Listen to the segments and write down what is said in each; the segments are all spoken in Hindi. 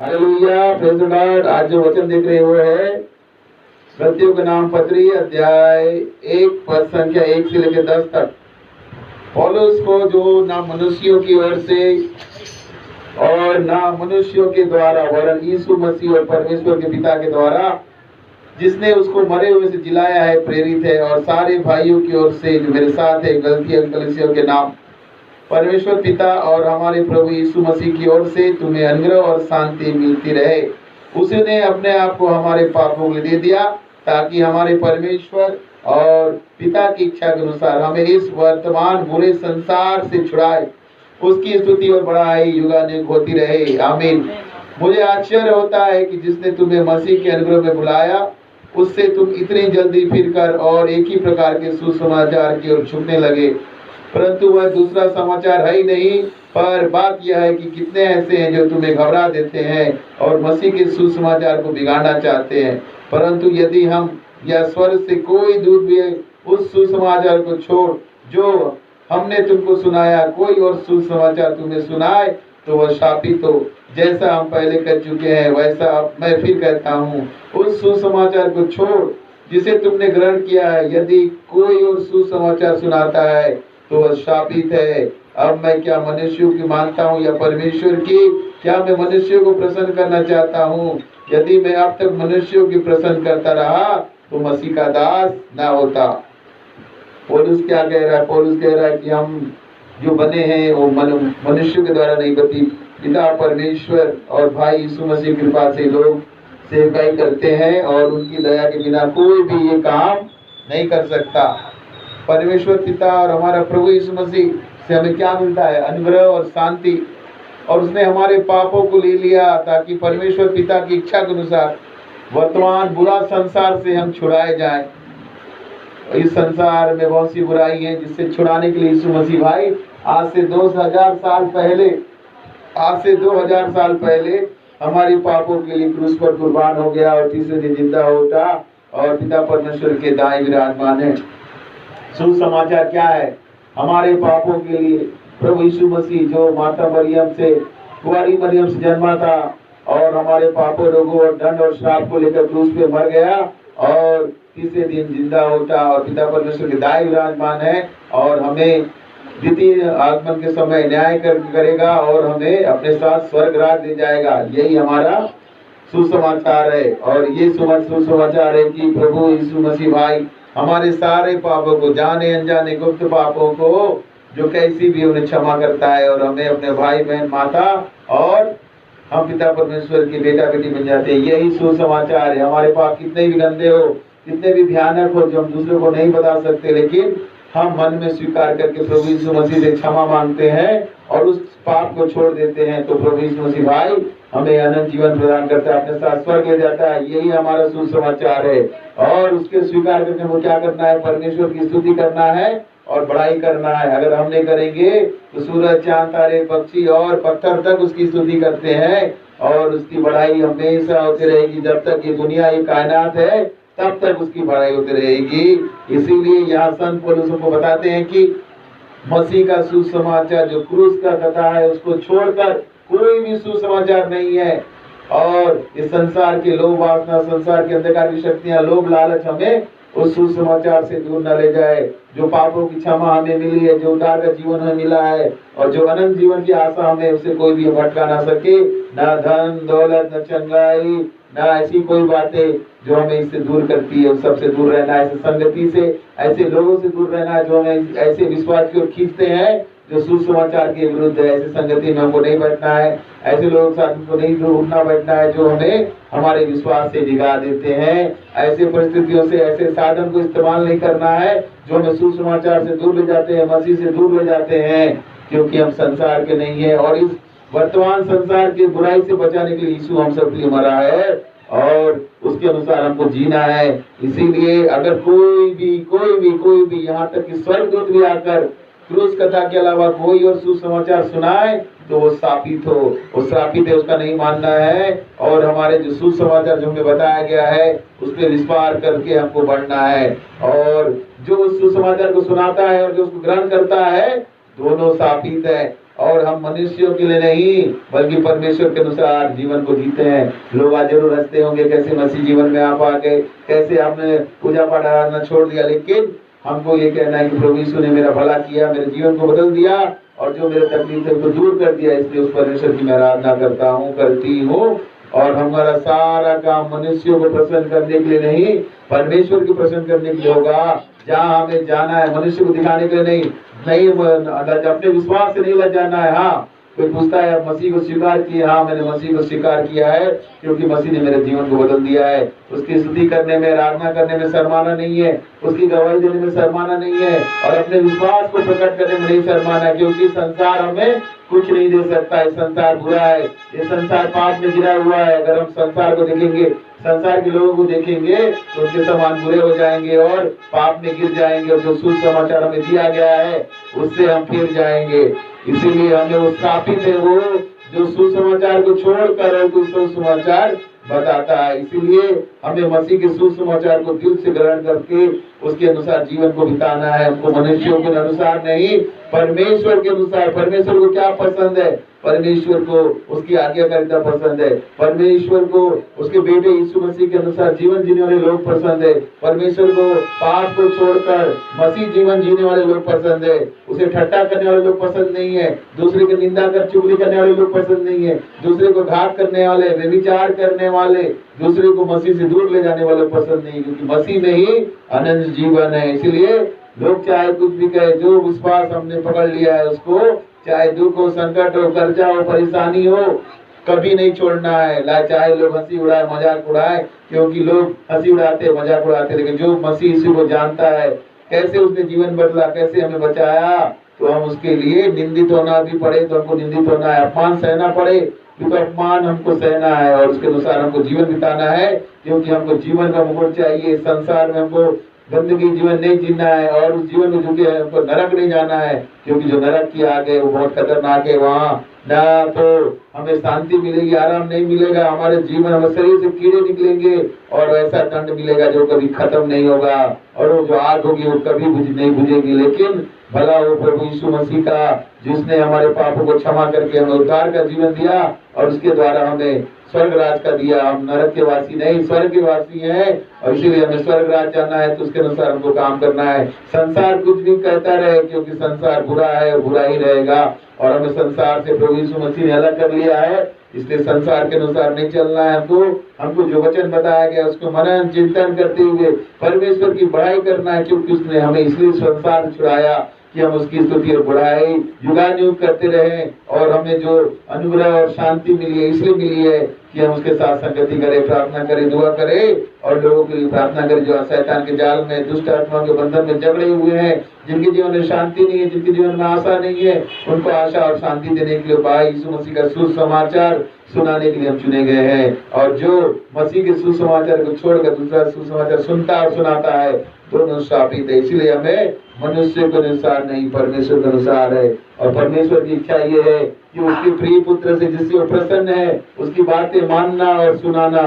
Hallelujah, praise the Lord. आज जो वचन देख रहे हो है गलतियों के नाम पत्री अध्याय 1 पद संख्या 1 से लेकर 10 तक। पौलुस को जो ना मनुष्यों की ओर से और ना मनुष्यों के द्वारा वरन यीशु मसीह और परमेश्वर के पिता के द्वारा जिसने उसको मरे हुए से जिलाया है, प्रेरित है, और सारे भाइयों की ओर से जो मेरे साथ है गलतियों कलीसियों के नाम परमेश्वर पिता और हमारे प्रभु यीशु मसीह की ओर से तुम्हें अनुग्रह और शांति मिलती रहे। उसने अपने आप को हमारे पापों के लिए दे दिया ताकि हमारे परमेश्वर और पिता की इच्छा के अनुसार हमें इस वर्तमान बुरे संसार से छुड़ाए। उसकी स्तुति और बड़ाई युगानुग होती रहे, आमीन। मुझे आश्चर्य होता है कि जिसने तुम्हें मसीह के अनुग्रह में बुलाया उससे तुम इतनी जल्दी फिरकर और एक ही प्रकार के सुसमाचार की ओर झुकने लगे, परंतु वह दूसरा समाचार है ही नहीं। पर बात यह है कि कितने ऐसे हैं जो तुम्हें घबरा देते हैं और मसीह के सुसमाचार को बिगाड़ना चाहते हैं। परंतु यदि हम या स्वर्ग से कोई दूत भी उस सुसमाचार को छोड़ जो हमने तुमको सुनाया कोई और सुसमाचार तुम्हें सुनाए तो वह शापित हो। जैसा हम पहले कर चुके हैं वैसा अब मैं फिर कहता हूँ, उस सुसमाचार को छोड़ जिसे तुमने ग्रहण किया है। यदि कोई और सुसमाचार सुनाता है तो वह शापित है। अब मैं क्या मनुष्यों की मानता हूँ या परमेश्वर की? क्या मैं मनुष्यों को प्रसन्न करना चाहता हूँ? यदि मैं अब तक मनुष्यों की प्रसन्न करता रहा तो मसीह का दास ना होता। पौलुस क्या कह रहा है? पौलुस कह रहा है कि हम जो बने हैं वो मनुष्यों के द्वारा नहीं बल्कि पिता परमेश्वर और भाई यीशु मसीह की कृपा से लोग सेवकाई करते हैं और उनकी दया के बिना कोई भी ये काम नहीं कर सकता। परमेश्वर पिता और हमारा प्रभु यीशु मसीह से हमें क्या मिलता है? अनुग्रह और शांति। और उसने हमारे पापों को ले लिया ताकि परमेश्वर पिता की इच्छा के अनुसार वर्तमान बुरा संसार से हम छुड़ाए जाएं। इस संसार में बहुत सी बुराई है जिससे छुड़ाने के लिए यीशु मसीह भाई आज से 2000 साल पहले हमारे पापों के लिए क्रूस पर कुर्बान हो गया और तीसरे दिन जिंदा हो उठा और पिता परमेश्वर के दाएं विराजमान है। सुसमाचार क्या है? हमारे पापों के लिए प्रभु यीशु मसीह जो माता मरियम से कुंवारी मरियम से जन्मा था और हमारे पापों रोगों और दंड और श्राप को लेकर क्रूस पे मर गया और तीसरे दिन जिंदा उठा और पिता परमेश्वर के दाएं विराजमान है और हमें द्वितीय आगमन के समय न्याय करेगा और हमें अपने साथ स्वर्ग राज ले जाएगा। यही हमारा सुसमाचार है। और ये सुसमाचार है कि प्रभु यीशु मसीह भाई हमारे सारे पापों को, जाने अनजाने गुप्त पापों को जो कैसी भी उन्हें क्षमा करता है और हमें अपने भाई बहन माता और हम पिता परमेश्वर के बेटा बेटी बन जाते हैं। यही सुसमाचार है। हमारे पाप कितने भी गंदे हो, कितने भी भयानक हो, जो हम दूसरों को नहीं बता सकते, लेकिन हम मन में स्वीकार करके प्रभु यीशु मसीह से क्षमा मांगते हैं और उस पाप को छोड़ देते हैं तो प्रभु यीशु मसीह भाई हमें अनंत जीवन प्रदान करता है, अपने साथ स्वर्ग ले जाता है। यही हमारा सुसमाचार है। और उसके स्वीकार करके हमको क्या करना है? परमेश्वर की स्तुति करना है और बड़ाई करना है। अगर हम नहीं करेंगे तो सूरज, चांद, तारे, पक्षी और पत्थर तक उसकी स्तुति करते हैं और उसकी बड़ाई हमेशा होती रहेगी। जब तक ये दुनिया, ये कायनात है तब तक उसकी बड़ाई होती रहेगी। इसीलिए यहाँ संत पौलुस को बताते हैं कि मसीह का सुसमाचार जो क्रूस का कथा है उसको छोड़कर कोई भी सुसमाचार नहीं है। और इस संसार के लोभ वासना, संसार के अंधकार की शक्तियां, लोभ लालच हमें उस सुसमाचार से दूर न ले जाए। जो पापों की क्षमा हमें मिली है, जो उद्धार का जीवन हमें मिला है और जो अनंत जीवन की आशा हमें, उससे कोई भी भटका ना सके। ना धन दौलत, न चंगाई, ना ऐसी कोई बातें जो हमें इससे दूर करती है। उस सबसे दूर रहना है, ऐसे संगति से, ऐसे लोगों से दूर रहना है जो हमें ऐसे विश्वास की ओर खींचते हैं जो सुसमाचार के विरुद्ध है। ऐसे संगति में हमको नहीं बैठना है, ऐसे लोगों के साथ हमको नहीं उठना बैठना है जो हमें हमारे विश्वास से डिगा देते हैं। ऐसे परिस्थितियों से, ऐसे साधन को इस्तेमाल नहीं करना है जो हमें सुसमाचार से दूर ले जाते हैं, मसीह से दूर ले जाते हैं, क्योंकि हम संसार के नहीं है और इस वर्तमान संसार की बुराई से बचाने के लिए यीशु हम सब के लिए मरा है और उसके अनुसार हमको जीना है। इसीलिए अगर कोई भी यहाँ तक कि स्वर्गदूत भी आकर क्रूस कथा के अलावा कोई और सुसमाचार सुनाए तो वो शापित हो, वो श्रापित है, उसका नहीं मानना है। और हमारे जो सुसमाचार जो हमें बताया गया है उस पर विश्वास करके हमको बढ़ना है। और जो उस सुसमाचार को सुनाता है और जो उसको ग्रहण करता है दोनों शापित है। और हम मनुष्यों के लिए नहीं बल्कि परमेश्वर के अनुसार जीवन को जीते हैं। लोग आज जरूर हंसते होंगे कैसे मसीह जीवन में आप आ गए, कैसे आपने पूजा पाठ आराधना छोड़ दिया, लेकिन हमको ये कहना है कि प्रभु यीशु ने मेरा भला किया, मेरे जीवन को बदल दिया और जो मेरे तकलीफ है उसको दूर कर दिया। इसलिए उस परमेश्वर की मैं आराधना करता हूँ, करती हूँ। और हमारा सारा काम मनुष्यों को प्रसन्न करने के लिए नहीं, परमेश्वर को प्रसन्न करने के लिए होगा। जहाँ हमें जाना है मनुष्य को दिखाने के लिए नहीं अपने विश्वास से नहीं लज जाना है। हाँ, कोई पूछता है मसीह को स्वीकार किया, हाँ मैंने मसीह को स्वीकार किया है क्योंकि मसीह ने मेरे जीवन को बदल दिया है। उसकी स्तुति करने में, आराधना करने में शर्माना नहीं है, उसकी गवाही देने में शर्माना नहीं है और अपने विश्वास को प्रकट करने में नहीं शर्माना है, क्योंकि संसार हमें कुछ नहीं दे सकता है। संसार बुरा है, ये संसार पाप में गिरा हुआ है। अगर हम संसार को देखेंगे, संसार के लोगों को देखेंगे तो उनके समान बुरे हो जाएंगे और पाप में गिर जाएंगे और जो सुसमाचार हमें दिया गया है उससे हम फिर जाएंगे। इसीलिए हमें वो स्थापित है, वो जो सुसमाचार को छोड़कर और कोई सुसमाचार बताता है। इसीलिए हमें मसीह के सुसमाचार को दिल से ग्रहण करके उसके अनुसार जीवन को बिताना है। हमको मनुष्यों के अनुसार नहीं, परमेश्वर के अनुसार। परमेश्वर को क्या पसंद है? परमेश्वर को उसकी आज्ञाकारिता पसंद है। परमेश्वर को उसके बेटे यीशु मसीह के अनुसार जीवन जीने वाले लोग पसंद है। परमेश्वर को पाप को छोड़कर मसीह जीवन जीने वाले लोग पसंद है। उसे ठट्टा करने वाले लोग पसंद नहीं है, दूसरे की निंदा कर चुगली करने वाले लोग पसंद नहीं है, दूसरे को घात करने वाले, व्यभिचार करने वाले, दूसरे को मसीह से दूर ले जाने वाले पसंद नहीं, क्योंकि मसीह में ही अनंत जीवन है। इसलिए लोग चाहे कुछ भी कहे, जो विश्वास हमने पकड़ लिया है उसको, चाहे दुख हो, संकट हो, कर्जा हो, परेशानी हो, कभी नहीं छोड़ना है। चाहे लोग हंसी उड़ाए, मजाक उड़ाए, क्योंकि लोग हंसी उड़ाते, मजाक उड़ाते, लेकिन जो मसीह यीशु को जानता है, कैसे उसने जीवन बदला, कैसे हमें बचाया, तो हम उसके लिए निंदित होना भी पड़े तो हमको निंदित होना है, अपमान सहना पड़े तो अपमान हमको सहना है और उसके अनुसार हमको जीवन बिताना है, क्योंकि हमको जीवन का मुकुट चाहिए। संसार में हमको गंदगी जीवन नहीं जीना है और उस जीवन में जो है हमको नरक नहीं जाना है, क्योंकि जो नरक की आग है वो बहुत खतरनाक है। वहाँ ना तो हमें शांति मिलेगी, आराम नहीं मिलेगा, हमारे जीवन, हमारे शरीर से कीड़े निकलेंगे और ऐसा दंड मिलेगा जो कभी खत्म नहीं होगा और वो जो आग होगी वो कभी नहीं बुझेगी। लेकिन भला हो प्रभु यीशु मसीह का, जिसने हमारे पापों को क्षमा करके हमें उद्धार का जीवन दिया और उसके द्वारा हमें स्वर्ग राज का दिया। हम नरक के वासी नहीं, स्वर्ग के वासी हैं और इसीलिए हमें स्वर्ग राज जाना है, तो उसके अनुसार हमको काम करना है। संसार कुछ भी कहता रहे, क्योंकि संसार बुरा है और बुरा ही रहेगा और हमें संसार से प्रभु यीशु मसीह ने अलग कर लिया है, इसलिए संसार के अनुसार नहीं चलना है। हमको जो वचन बताया गया उसको मनन चिंतन करते हुए परमेश्वर की बड़ाई करना है, क्योंकि उसने हमें इसलिए संसार से छुड़ाया कि हम उसकी स्तुति और बढ़ाई युगानुयुग करते रहें और हमें जो अनुग्रह और शांति मिली है इसलिए मिली है कि हम उसके साथ संगति करें, प्रार्थना करें, दुआ करें और लोगों के लिए प्रार्थना करें जो शैतान के जाल में, दुष्ट आत्माओं के बंधन में जकड़े हुए हैं, जिनके जीवन में शांति नहीं है, जिनके जीवन में आशा नहीं है, उनको आशा और शांति देने के लिए भाई यीशु मसीह का सुसमाचार सुनाने के लिए हम चुने गए हैं। और जो मसीह के सुसमाचार को छोड़कर दूसरा सुसमाचार सुनता और सुनाता है, दोनों शापित है। इसलिए हमें मनुष्य के अनुसार नहीं, परमेश्वर के अनुसार है। और परमेश्वर की इच्छा ये है कि उसके प्रिय पुत्र से जिससे वो प्रसन्न है उसकी बातें मानना और सुनाना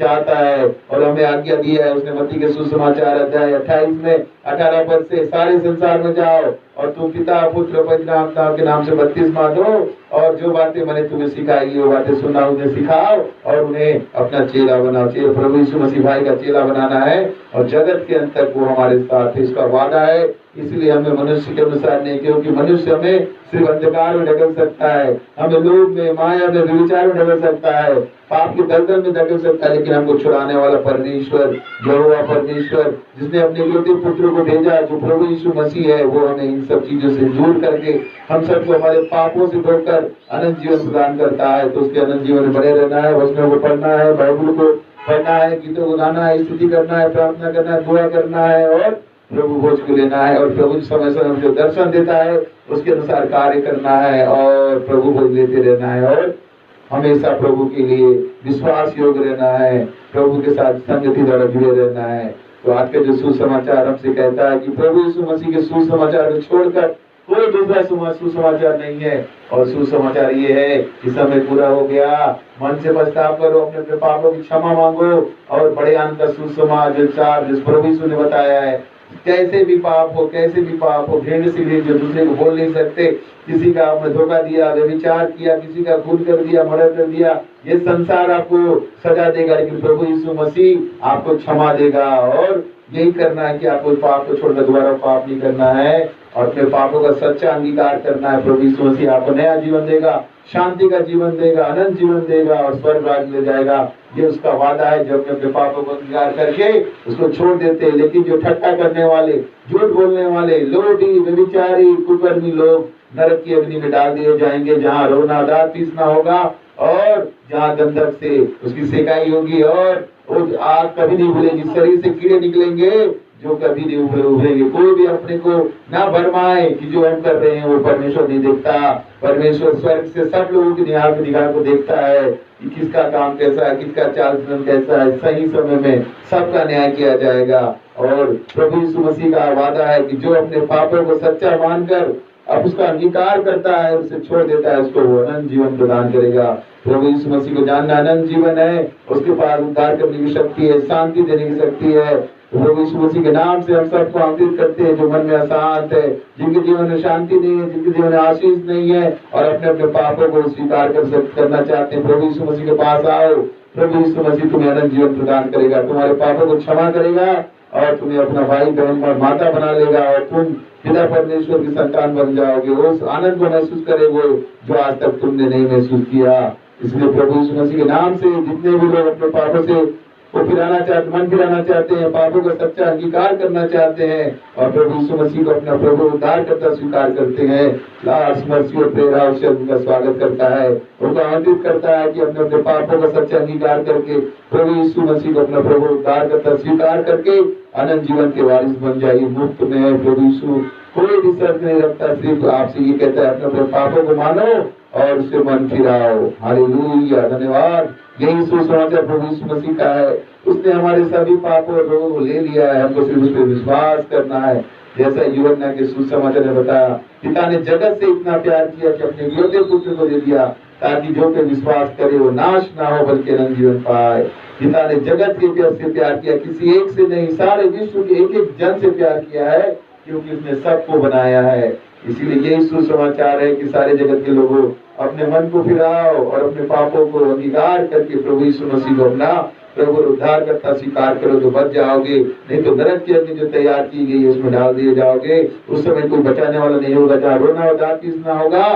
चाहता है और हमें आज्ञा दिया है। उसने मत्ती के सुसमाचार अध्याय 28 में 18 पद से सारे संसार में जाओ और तुम पिता पुत्र पवित्र आत्मा के नाम से बपतिस्मा दो और जो बातें मैंने तुम्हें सिखाई वो बातें सुना उन्हें सिखाओ और उन्हें अपना चेला बनाओ। चेला प्रभु यीशु मसीह भाई का चेला बनाना है और जगत के अंत तक वो हमारे साथ है, इसका वादा है। इसलिए हमें मनुष्य के अनुसार नहीं, क्योंकि मनुष्य हमें सिर्फ अंधकार में ढकल सकता है, हमें लोभ में, माया में, व्यभिचार में ढकल सकता है, पाप के दलदल में ढकल सकता है, लेकिन हमको छुड़ाने वाला परमेश्वर, यहोवा परमेश्वर, जिसने अपने एकलौते पुत्र को भेजा जो प्रभु यीशु मसीह है, वो हमें इन सब चीजों से दूर करके हम सबको हमारे पापों से धोकर अनंत जीवन प्रदान करता है। तो उसके अनंत जीवन में बने रहना है, वचनों को पढ़ना है, बाइबल को पढ़ना है, गीतों को गाना है, स्तुति करना है, प्रार्थना करना है, दुआ करना है और प्रभु भोज को लेना है और प्रभु समय समय जो दर्शन देता है उसके अनुसार कार्य करना है और प्रभु भोज लेते रहना है और हमेशा प्रभु के लिए विश्वास योग्य रहना है, प्रभु के साथ संगति द्वारा जुड़े रहना है। तो आज का जो सुसमाचार हमसे कहता है कि प्रभु यीशु मसीह के सुसमाचार को छोड़कर कोई दूसरा सुसमाचार नहीं है और सुसमाचार ये है कि समय पूरा हो गया, मन से पछतावा करो, अपने अपने पापों की क्षमा मांगो और बड़े आनंद का सुसमाचार जिस प्रभु यीशु ने बताया है, कैसे भी पाप हो, कैसे भी पाप हो, घृण से भी जो दूसरे को बोल नहीं सकते, किसी का आपने धोखा दिया, व्यभिचार किया, किसी का खून कर दिया, मर्डर कर दिया, ये संसार आपको सजा देगा, लेकिन प्रभु यीशु मसीह आपको क्षमा देगा। और यही करना है कि आपको पाप को छोड़कर दोबारा पाप नहीं करना है और अपने पापों का सच्चा अंगीकार करना है। प्रभु यीशु मसीह आपको नया जीवन देगा, शांति का जीवन देगा, अनंत जीवन देगा और स्वर्ग राज्य ले जाएगा। ये उसका वादा है। जब अपने पापों को अंगीकार करके उसको छोड़ देते हैं। लेकिन जो ठट्टा करने वाले, झूठ बोलने वाले, लोभी, व्यभिचारी, कुकर्मी लोग नरक की अग्नि में डाल दिए जाएंगे, जहाँ रोना दांत पीसना होगा और जहाँ गंधक से उसकी सेकाई होगी और वो आग कभी नहीं उबलेगी। शरीर से कीड़े निकलेंगे जो कभी नहीं उभरेंगे। कोई भी अपने को ना भरमाए कि जो हम कर रहे हैं वो परमेश्वर नहीं देखता। परमेश्वर स्वर्ग से सब लोगों की निगाह को देखता है कि किसका काम कैसा है, किसका चाल चलन कैसा है। सही समय में सबका न्याय किया जाएगा। और प्रभु यीशु मसीह का वादा है कि जो अपने पापों को सच्चा मानकर अब उसका अंगीकार करता है, उसे छोड़ देता है, उसको वो अनंत जीवन प्रदान करेगा। प्रभु यीशु मसीह को जानना अनंत जीवन है। उसके पास उद्धार करने की शक्ति है, शांति देने की शक्ति है। प्रभु यीशु मसीह के नाम से हम सबको आमंत्रित करते हैं जो मन में अशांत है, जिनके जीवन में शांति नहीं है, जिनके जीवन में आशीष नहीं है और अपने अपने पापों को स्वीकार करना चाहते हैं। प्रभु यीशु मसीह के पास आओ। प्रभु यीशु मसीह तुम्हें अनंत जीवन प्रदान करेगा, तुम्हारे पापों को क्षमा करेगा और तुम्हें अपना भाई बहन और माता बना लेगा और तुम पिता परमेश्वर की संतान बन जाओगे। उस आनंद को महसूस करोगे जो आज तक तुमने नहीं महसूस किया। इसलिए प्रभु यीशु मसीह के नाम से जितने भी लोग अपने पापों से मन फिराना चाहते हैं, पापों का सच्चा अंगीकार करना चाहते हैं और प्रभु यीशु मसीह को अपना प्रभु उद्धार करता स्वीकार करते हैं, लास्ट मर्सी और प्रेरणा से उनका स्वागत करता है, उनको आमंत्रित करता है कि अपने अपने पापों का सच्चा अंगीकार करके प्रभु यीशु मसीह को अपना प्रभु उद्धार करता स्वीकार करके अनंत जीवन के वारिस बन जाइए। मुफ्त में है प्रभु यीशु, कोई भी शर्त नहीं रखता, सिर्फ आपसे ये कहता है अपने अपने पापों को मानो और उससे मन फिराओ। हालेलुया, धन्यवाद। यही सुसमाचार प्रभु यीशु मसीह का है। उसने हमारे सभी पापों और रोगों को ले लिया है, हमको सिर्फ उस पर विश्वास करना है। जैसा यूहन्ना के सुसमाचार ने बताया, पिता ने जगत से इतना प्यार किया कि अपने योग्य पुत्र को दे दिया ताकि जो कोई विश्वास करे वो नाश ना हो बल्कि अनंत जीवन पाए। पिता ने जगत के से प्यार किया, किसी एक से नहीं, सारे विश्व के एक एक जन से प्यार किया है क्योंकि उसने सबको बनाया है। इसीलिए यही सुसमाचार है कि सारे जगत के लोगों अपने मन को फिराओ और अपने पापों को अंगीकार करके प्रभु यीशु मसीह को अपना प्रभु उद्धार करता स्वीकार करो तो बच जाओगे, नहीं तो नरक की अग्नि जो तैयार की गई है उसमें डाल दिए जाओगे। उस समय कोई बचाने वाला नहीं होगा, जहाँ रोना और दांत पीसना होगा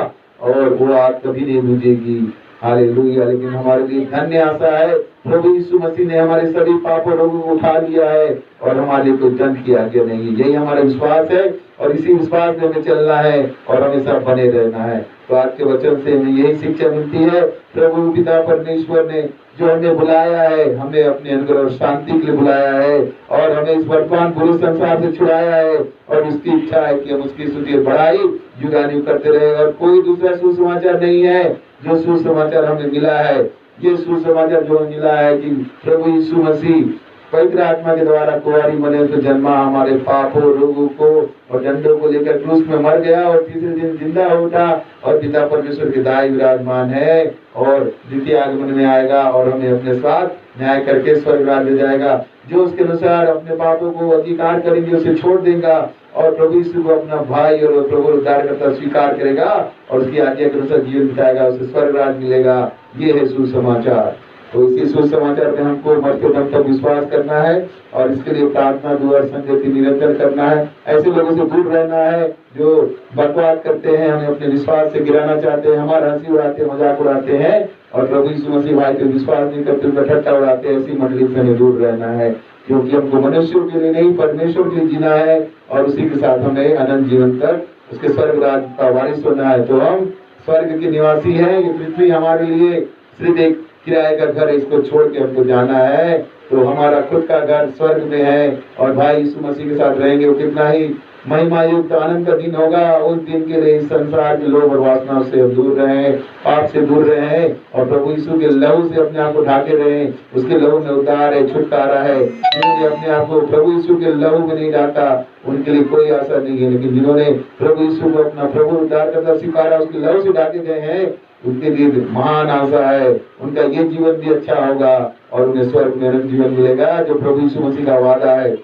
और वो आग कभी नहीं बुझेगी। हालेलुया। लेकिन हमारे लिए धन्य आशा है, प्रभु यीशु मसीह ने हमारे सभी पापों रोगों को उठा लिया है और हमारे लिए कोई दंड की आज्ञा नहीं। यही हमारा विश्वास है और इसी विश्वास में हमें चलना है और हमेशा बने रहना है। तो आज के वचन से हमें यही शिक्षा मिलती है, प्रभु पिता परमेश्वर ने जो हमें बुलाया है, हमें अपने अनुग्रह और शांति के लिए बुलाया है और हमें इस वर्तमान बुरे संसार से छुड़ाया है और उसकी इच्छा है कि हम उसकी स्तुति बढ़ाई युगानी करते रहे। और कोई दूसरा सुसमाचार नहीं है जो सुसमाचार हमें मिला है। ये सुसमाचार जो मिला है कि प्रभु यीशु मसीह पवित्र आत्मा के द्वारा कुंवारी बने तो जन्मा, हमारे पापों रोगों को और दंडों को लेकर क्रूस में मर गया और तीसरे दिन जिंदा उठा और पिता परमेश्वर के दाएं विराजमान है और द्वितीय आगमन में आएगा और हमें अपने साथ न्याय करके स्वर्ग राज्य ले जाएगा। जो उसके अनुसार अपने पापों को अंगीकार करेंगे उसे छोड़ देगा और प्रभु यीशु को अपना भाई और प्रभु उद्धार करता स्वीकार करेगा और उसकी आज्ञा के अनुसार जीवन बिताएगा, उसे स्वर्ग राज्य मिलेगा। ये है सुसमाचार। तो इसी सुसमाचार पे हमको मरते दम तक विश्वास करना है और इसके लिए प्रार्थना, दुआ, संगति निरंतर करना है। ऐसे लोगों से दूर रहना है जो बकवास करते हैं, हमें अपने विश्वास से गिराना चाहते हैं, हमारा हंसी उड़ाते हैं, मजाक उड़ाते हैं और प्रभु यीशु मसीह भाई पे विश्वास नहीं करते, उनका ठट्टा उड़ाते हैं। ऐसी मंडली से हमें दूर रहना है क्योंकि हमको मनुष्यों के लिए नहीं परमेश्वर के लिए जीना है और उसी के साथ हमें अनंत जीवन तक उसके स्वर्ग राज्य का वारिस होना है। तो हम स्वर्ग के निवासी हैं। ये पृथ्वी हमारे लिए सिर्फ एक किराए का घर है, इसको छोड़ के हमको जाना है। तो हमारा खुद का घर स्वर्ग में है और भाई यीशु मसीह के साथ रहेंगे। वो कितना ही महिमा युक्त आनंद का दिन होगा। उस दिन के लिए इस संसार के लोभ और वासना से हम दूर रहें, पाप से दूर रहें और प्रभु यीशु के लहू से अपने आप को ढाके रहें। उसके लहू में उद्धार है, छुटकारा है। जिन्होंने अपने आप को प्रभु यीशु के लहू में नहीं ढाका उनके लिए कोई आशा नहीं है, लेकिन जिन्होंने प्रभु यीशु को अपना प्रभु उद्धार करता स्वीकारा, उसके लहू से ढाके गए हैं, उनके लिए महान आशा है। उनका ये जीवन भी अच्छा होगा और उन्हें स्वर्ग में अनंत जीवन मिलेगा जो प्रभु यीशु मसीह का वादा है।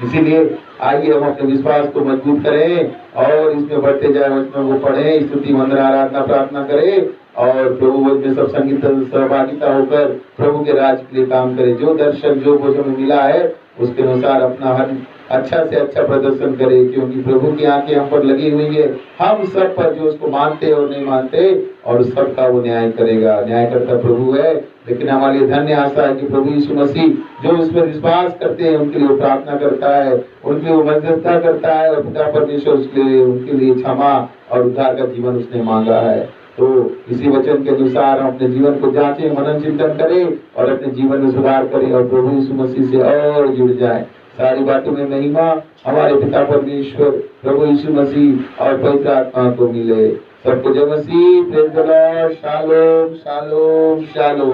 इसीलिए आइए हम अपने विश्वास को मजबूत करें और इसमें बढ़ते जाए, वचनों को पढ़ें, स्तुति वंदना आराधना प्रार्थना करें और प्रभु में सब संगीत सहभागिता होकर प्रभु के राज के लिए काम करें। जो दर्शन जो कुछ हमें मिला है उसके अनुसार अपना हर अच्छा से अच्छा प्रदर्शन करे, क्योंकि प्रभु की आंखें हम पर लगी हुई है, हम सब पर, जो उसको मानते और नहीं मानते, और सबका वो न्याय करेगा। न्याय करता प्रभु है। लेकिन हमारे लिए धन्य आशा है कि प्रभु यीशु मसीह जो इस पर विश्वास करते हैं उनके लिए वो प्रार्थना करता है, उनके लिए वो मध्यस्थता करता है और पिता परमेश्वर उसके लिए उनके लिए क्षमा और उद्धार का जीवन उसने मांगा है। तो इसी वचन के अनुसार हम अपने जीवन को जांचें, मनन चिंतन करें और अपने जीवन में सुधार करें और प्रभु यीशु मसीह से और जुड़ जाए। सारी बातों में महिमा हमारे पिता परमेश्वर प्रभु यीशु मसीह और पवित्र आत्मा को मिले। सबको जय मसीह, praise the Lord, shalom shalom shalom.